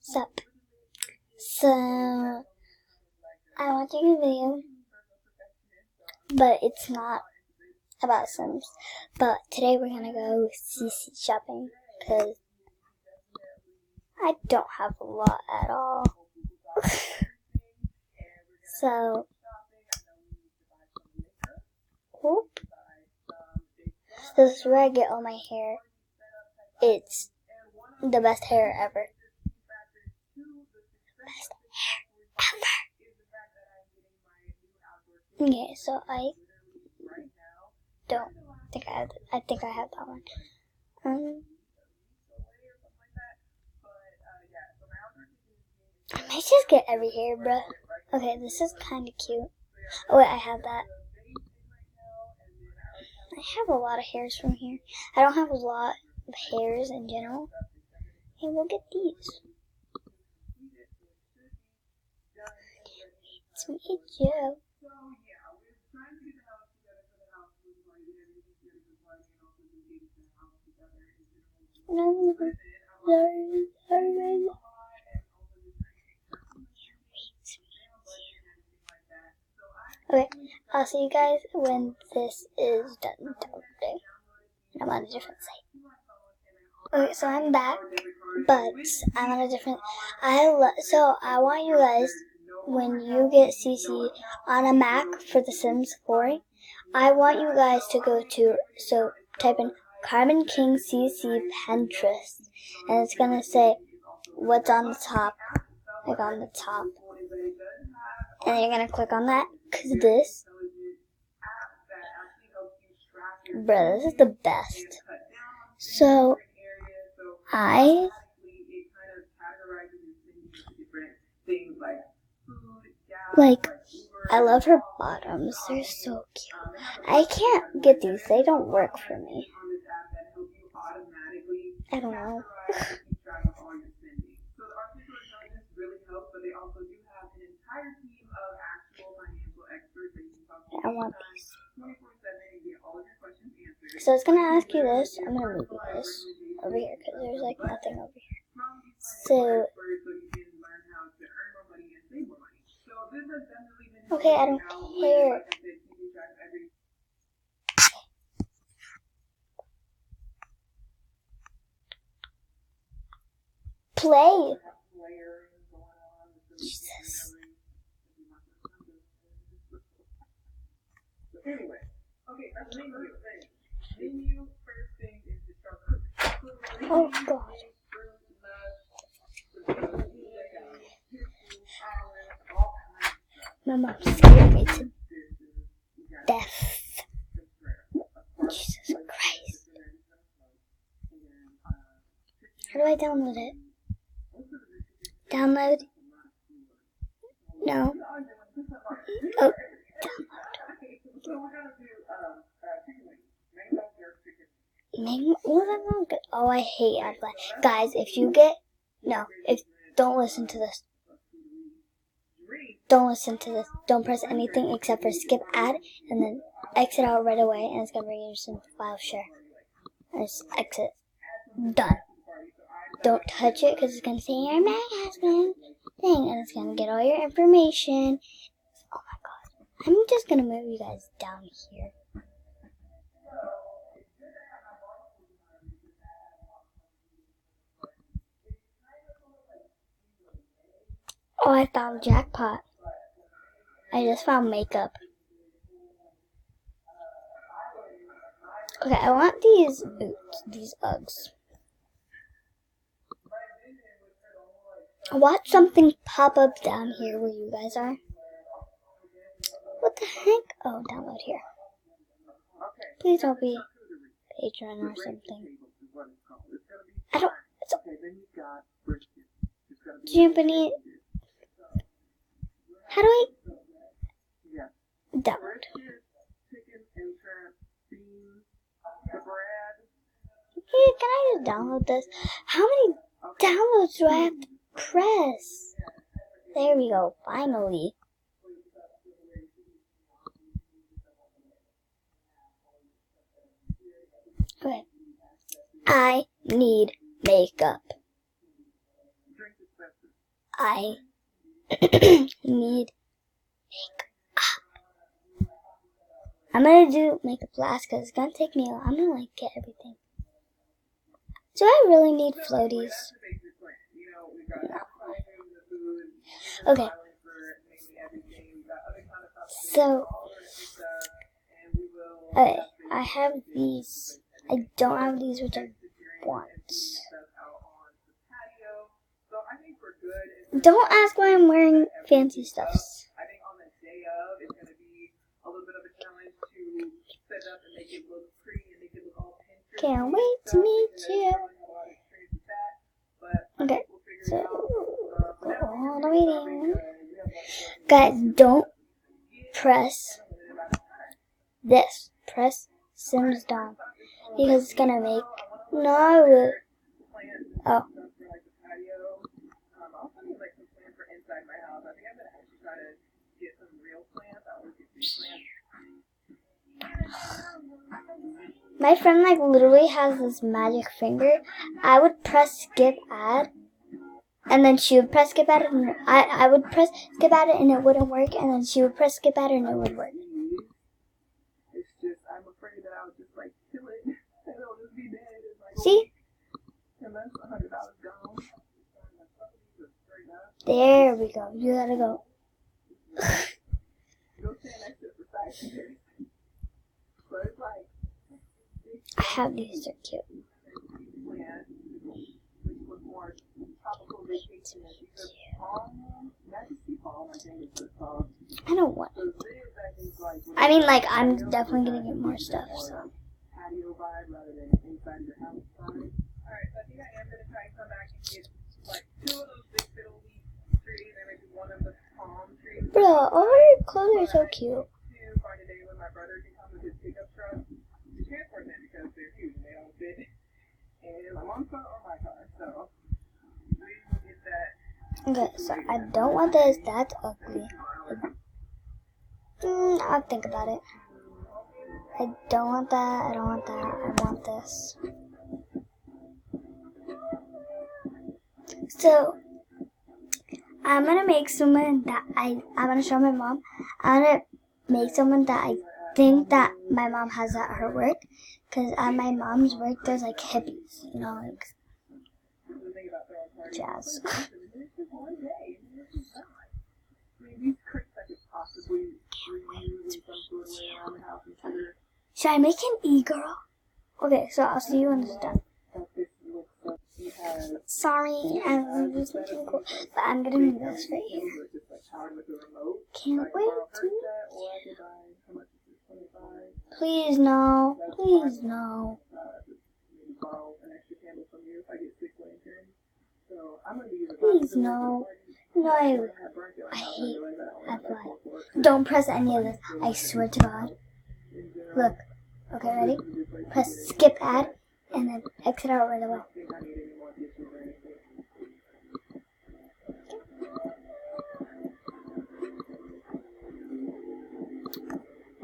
Sup. So, I'm watching a video, but it's not about Sims. But today we're gonna go CC shopping, because I don't have a lot at all. So, whoop. So this is where I get all my hair. It's the best hair ever. Best hair ever. Okay, so I don't think I have. I think I have that one. I might just get every hair, bruh. Okay, this is kind of cute. Oh wait, I have that. I have a lot of hairs from here. I don't have a lot of hairs in general. Hey, we'll get these. It's me, Joe. Okay, I'll see you guys when this is done downloading. I'm on a different site. Okay, so I'm back, but I'm on a different. So I want you guys, when you get CC on a Mac for The Sims 4, I want you guys to go to, type in Carbon King CC Pinterest, and it's gonna say what's on the top, like on the top, and you're gonna click on that, cause this, bruh, this is the best. So I love her bottoms. They're so cute. I can't get these. They don't work for me. I don't know. I want these. So it's gonna ask you this. I'm gonna move this over here because there's like nothing over here. So, okay, I don't care. Play. Jesus. Oh God. My mom scared me to death. Jesus Christ. How do I download it? Download? No. Oh, download. Oh, that's not good. Oh, I hate ad-play. Guys, don't listen to this. Don't listen to this. Don't press anything except for skip ad, and then exit out right away, and it's going to bring you some file share. And just exit. Done. Don't touch it, because it's going to say your Mac has been thing, and it's going to get all your information. Oh my God. I'm just going to move you guys down here. Oh, I found jackpot. I just found makeup. Okay, I want these boots, these Uggs. Watch something pop up down here where you guys are. What the heck? Oh, download here. Please don't be Patreon or something. I don't. Japanese. How do I download? Hey, can I just download this? How many downloads do I have to press? There we go, finally. Okay. I need makeup. I need makeup. I'm gonna do makeup last because it's gonna take me a while. I'm gonna like get everything. Do I really need floaties? No. Okay. So, okay, I have these. I don't have these, which I want. Don't ask why I'm wearing fancy stuffs. Can't wait to meet you. Okay, so go all the way down. Guys, don't press this. Press Sims down because it's gonna make no. Oh. My friend like literally has this magic finger. I would press skip ad, and then she would press skip ad, and I would press skip ad and it wouldn't work, and then she would press skip ad and it would work. It's just I'm afraid that I'll just like kill it and it'll just be dead. See? And that's $100 gone. There we go. You gotta go. Go stand next to it for 5 years. But it's like I have these. They're cute. I don't want it. I mean, like, I'm definitely gonna get more stuff, so. Patio vibe rather than inside your house vibe. Alright, so I think I am gonna try and come back and get like 2 of those big fiddle leaf trees and maybe 1 of the palm trees. Bro, all your clothes are so cute. To find a day when my brother can come with his pickup truck to transport them because they're huge and they don't fit in my mom's car or my car. So we will get that. Okay, so I don't want this. That's ugly. I'll think about it. I don't want that. I don't want that. I want this. So, I'm going to make someone that I'm going to show my mom. I'm going to make someone that I think that my mom has at her work. Because at my mom's work, there's like hippies, you know, like jazz. Should I make an e-girl? Okay, so I'll see you when it's done. Sorry, I'm just looking cool, but I'm gonna do this right here. Can't wait to. Please no, please no. Please no. No, I hate F5. Don't press any of this. I swear to God. Look. Okay, ready? Press skip ad and then exit out right away.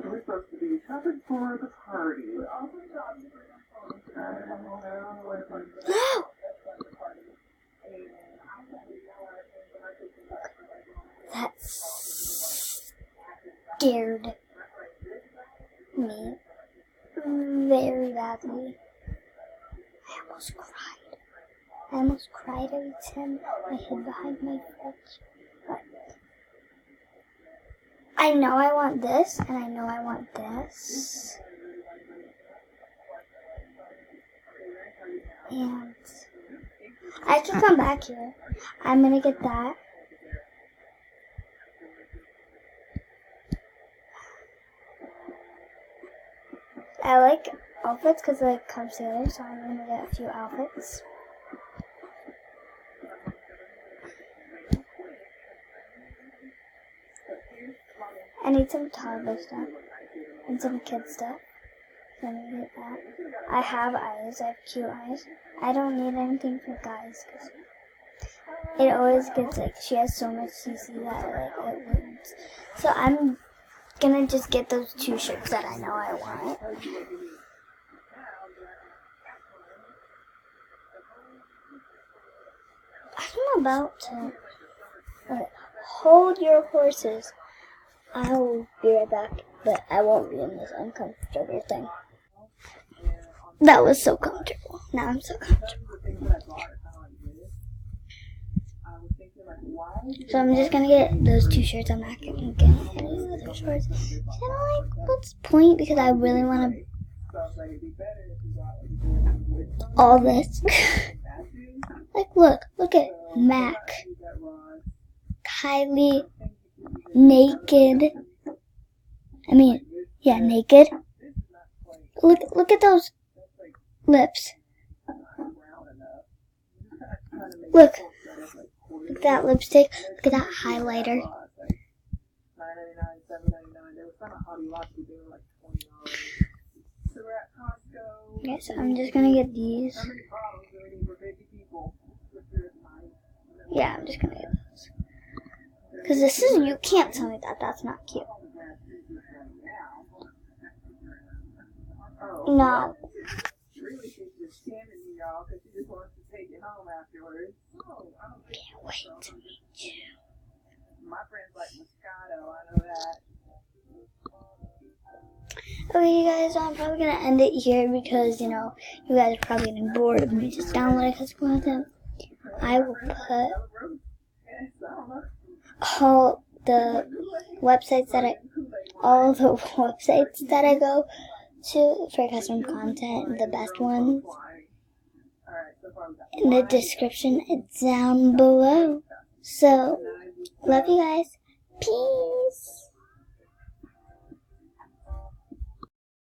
We're supposed to be shopping for the party. No! That scared me very badly. I almost cried. I almost cried every time I hid behind my fridge. But I know I want this, and I know I want this. And I can come back here. I'm gonna get that. I like outfits because it comes together, so I'm gonna get a few outfits. I need some toddler stuff and some kid stuff. So I'm gonna get that. I have eyes. I have cute eyes. I don't need anything for guys because it always gets like she has so much CC that like it wouldn't. So I'm gonna just get those 2 shirts that I know I want. I don't about to. Okay, hold your horses. I will be right back, but I won't be in this uncomfortable thing. That was so comfortable. Now I'm so comfortable. So I'm just gonna get those 2 shirts. I'm not gonna get any other shorts. Kind of like, what's the point? Because I really want to. All this. Like, look at Mac, Kylie, naked. I mean, yeah, naked. Look at those lips. Look at that lipstick. Look at that highlighter. Okay, so I'm just gonna get these. Yeah, I'm just gonna get those. Because this is, you can't tell me that that's not cute. No. Can't wait to meet you. Okay, you guys, I'm probably gonna end it here because, you know, you guys are probably getting bored of me just downloading because content. I will put all the websites that I go to for custom content, the best ones, in the description down below. So, love you guys. Peace.